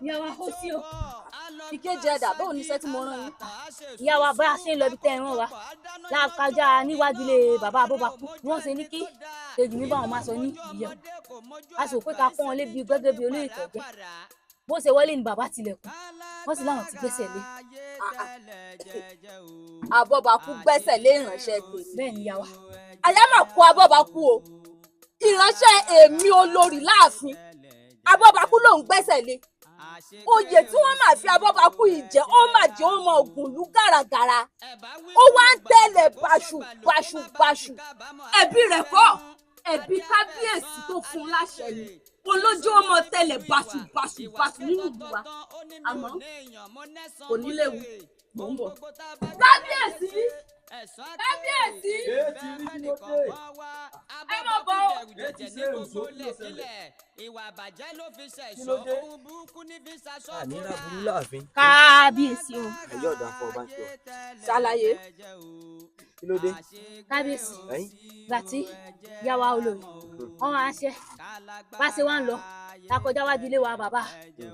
ìyàwó ó sí o ìkejì ẹ̀dá bóun ní iṣẹ́ tí mo rán yín ìyàwó bá a ṣe ń lọ ibi tẹ́ ẹ rán wa láàkájá níwájú ilé bàbá Abọ́bakú wọ́n ṣe ní kí kejì mi báwọn máa sọ ní ìyàwó a sì pé ká pọ́n wọn lébi gẹ́gẹ́ bí olóyè tọ́jẹ́ bó ṣe wọlé ni bàbá tilẹ̀kùn wọ́n sì láwọn ti gbẹ́sẹ̀ lé. Abọ́bakú gbẹ́sẹ̀ lé ìránṣẹ́ gbé. bẹ́ẹ̀ ni ìyàwó. àyà máa kó Abọ́bakú o ìránṣẹ́ èmi olórí láàfin Abọ́bakú ló ń gbẹ́sẹ̀ lé oyè tí wọ́n máa fi Abọ́bakú yìí jẹ ó máa jẹ́ ọmọ ògùnlú gàràgàrà ó wá ń tẹ̀lé báṣubàṣu ẹbí rẹ̀ kọ́ ẹbí kábíyèsí tó fún un láṣẹ ni olójú ọmọ tẹ̀lé báṣubàṣu nínú ìlú wa àmọ́ kò ní léwu mò ń bọ̀. kábíyèsí ẹ mọ̀ bọ́ ìwà àbàjẹ́ ló fi ṣẹ̀ṣọ́ ohun burúkú ní fi ṣaṣọ́ fúnra. àníra burú láàfin. kábíyèsí o. ẹ̀yọ́ ọ̀dà fún ọba ń ṣe ọ. ṣàlàyé. kí ló dé. kábíyèsí gbà tí yàwá olórí wọn máa ń ṣe bá ṣe wá ń lọ lakọjá wájú ilé wa bàbá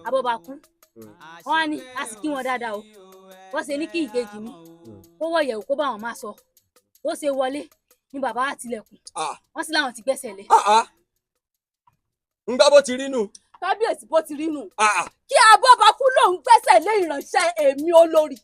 Abọ́bakú wọn á ní a sì kí wọn dáadáa o wọn ṣe ní kí ìkejì mi kó wọ ìyẹ̀wò kó bá wọn máa sọ ó ṣe wọlé ní bàbá wa tilẹ̀kùn wọn sì láwọn ti gbẹ́sẹ̀ lé. ń gbá bó ti rí nù. kábíyèsí bó ti rí nù. kí Abọ́bakú lòun gbẹ́sẹ̀ lé ìránṣẹ́ èmi olórí